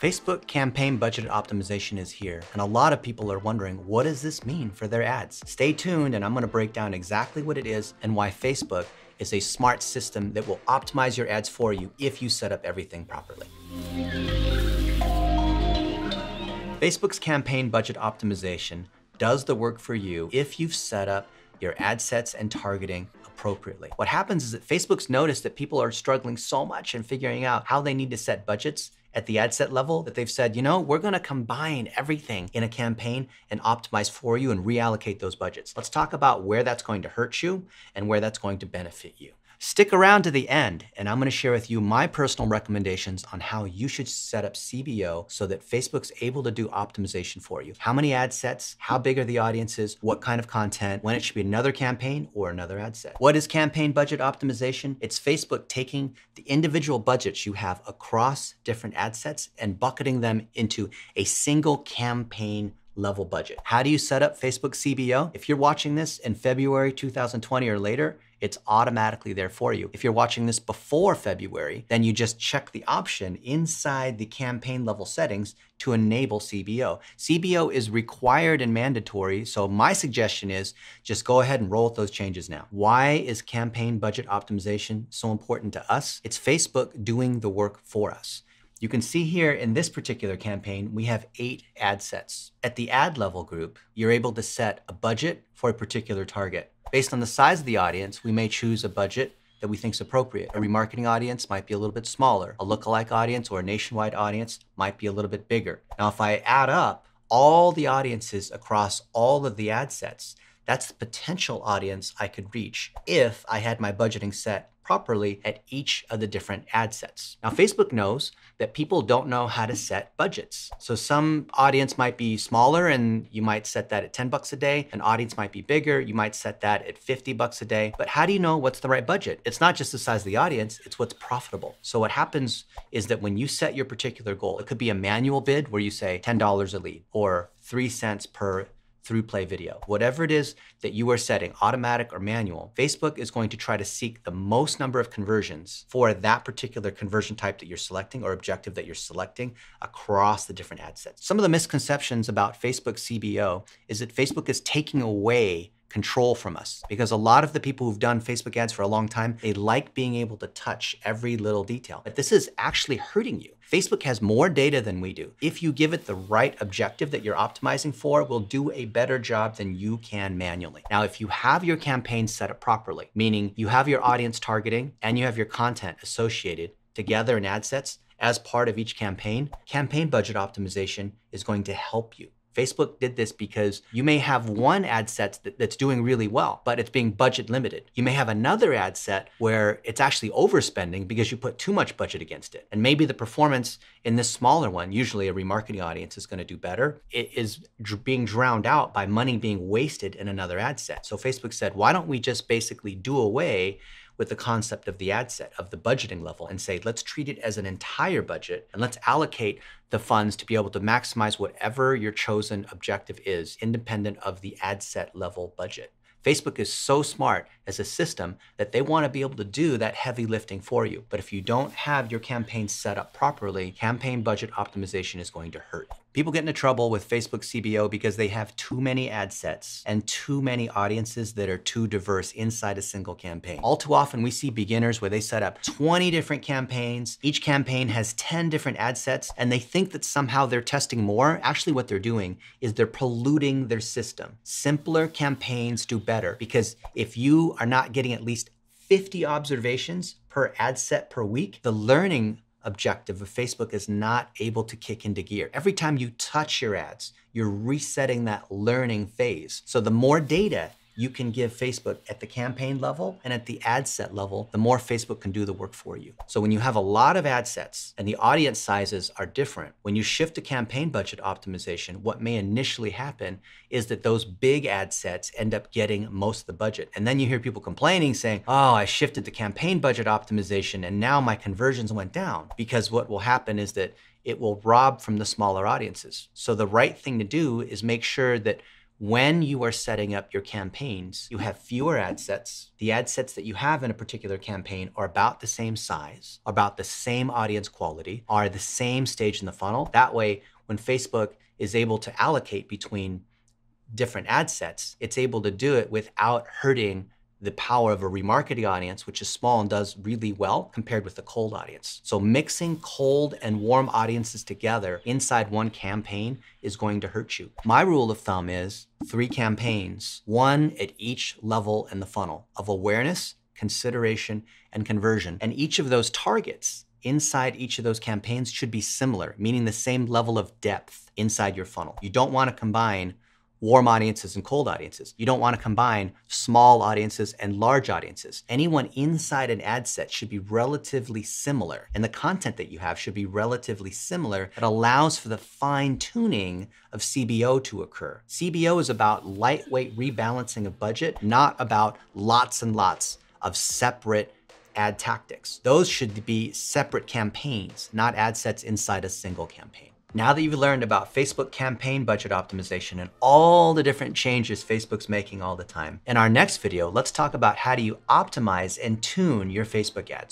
Facebook campaign budget optimization is here, and a lot of people are wondering, what does this mean for their ads? Stay tuned, and I'm gonna break down exactly what it is and why Facebook is a smart system that will optimize your ads for you if you set up everything properly. Facebook's campaign budget optimization does the work for you if you've set up your ad sets and targeting appropriately. What happens is that Facebook's noticed that people are struggling so much in figuring out how they need to set budgets at the ad set level that they've said, you know, we're gonna combine everything in a campaign and optimize for you and reallocate those budgets. Let's talk about where that's going to hurt you and where that's going to benefit you. Stick around to the end, and I'm gonna share with you my personal recommendations on how you should set up CBO so that Facebook's able to do optimization for you. How many ad sets, how big are the audiences, what kind of content, when it should be another campaign or another ad set. What is campaign budget optimization? It's Facebook taking the individual budgets you have across different ad sets and bucketing them into a single campaign level budget. How do you set up Facebook CBO? If you're watching this in February 2020 or later, it's automatically there for you. If you're watching this before February, then you just check the option inside the campaign level settings to enable CBO. CBO is required and mandatory, so my suggestion is just go ahead and roll with those changes now. Why is campaign budget optimization so important to us? It's Facebook doing the work for us. You can see here in this particular campaign, we have 8 ad sets. At the ad level group, you're able to set a budget for a particular target. Based on the size of the audience, we may choose a budget that we think is appropriate. A remarketing audience might be a little bit smaller. A lookalike audience or a nationwide audience might be a little bit bigger. Now, if I add up all the audiences across all of the ad sets, that's the potential audience I could reach if I had my budgeting set properly at each of the different ad sets. Now, Facebook knows that people don't know how to set budgets. So some audience might be smaller and you might set that at 10 bucks a day. An audience might be bigger, you might set that at 50 bucks a day. But how do you know what's the right budget? It's not just the size of the audience, it's what's profitable. So what happens is that when you set your particular goal, it could be a manual bid where you say $10 a lead or 3 cents per through play video. Whatever it is that you are setting, automatic or manual, Facebook is going to try to seek the most number of conversions for that particular conversion type that you're selecting or objective that you're selecting across the different ad sets. Some of the misconceptions about Facebook CBO is that Facebook is taking away control from us, because a lot of the people who've done Facebook ads for a long time, they like being able to touch every little detail. But this is actually hurting you. Facebook has more data than we do. If you give it the right objective that you're optimizing for, it will do a better job than you can manually. Now, if you have your campaign set up properly, meaning you have your audience targeting and you have your content associated together in ad sets as part of each campaign budget optimization is going to help you. Facebook did this because you may have one ad set that's doing really well, but it's being budget limited. You may have another ad set where it's actually overspending because you put too much budget against it. And maybe the performance in this smaller one, usually a remarketing audience is going to do better. It is being drowned out by money being wasted in another ad set. So Facebook said, why don't we just basically do away with the concept of the ad set, of the budgeting level, and say, let's treat it as an entire budget and let's allocate the funds to be able to maximize whatever your chosen objective is, independent of the ad set level budget. Facebook is so smart as a system that they want to be able to do that heavy lifting for you. But if you don't have your campaign set up properly, campaign budget optimization is going to hurt. People get into trouble with Facebook CBO because they have too many ad sets and too many audiences that are too diverse inside a single campaign. All too often we see beginners where they set up 20 different campaigns. Each campaign has 10 different ad sets and they think that somehow they're testing more. Actually, what they're doing is they're polluting their system. Simpler campaigns do better, because if you are not getting at least 50 observations per ad set per week, the learning objective of Facebook is not able to kick into gear. Every time you touch your ads, you're resetting that learning phase. So the more data you can give Facebook at the campaign level and at the ad set level, the more Facebook can do the work for you. So when you have a lot of ad sets and the audience sizes are different, when you shift to campaign budget optimization, what may initially happen is that those big ad sets end up getting most of the budget. And then you hear people complaining saying, oh, I shifted to campaign budget optimization and now my conversions went down. Because what will happen is that it will rob from the smaller audiences. So the right thing to do is make sure that when you are setting up your campaigns, you have fewer ad sets. The ad sets that you have in a particular campaign are about the same size, about the same audience quality, are the same stage in the funnel. That way, when Facebook is able to allocate between different ad sets, it's able to do it without hurting the power of a remarketing audience, which is small and does really well compared with the cold audience. So mixing cold and warm audiences together inside one campaign is going to hurt you. My rule of thumb is 3 campaigns, 1 at each level in the funnel of awareness, consideration, and conversion. And each of those targets inside each of those campaigns should be similar, meaning the same level of depth inside your funnel. You don't want to combine warm audiences and cold audiences. You don't want to combine small audiences and large audiences. Anyone inside an ad set should be relatively similar, and the content that you have should be relatively similar. It allows for the fine tuning of CBO to occur. CBO is about lightweight rebalancing of budget, not about lots and lots of separate ad tactics. Those should be separate campaigns, not ad sets inside a single campaign. Now that you've learned about Facebook campaign budget optimization and all the different changes Facebook's making all the time, in our next video, let's talk about how do you optimize and tune your Facebook ads.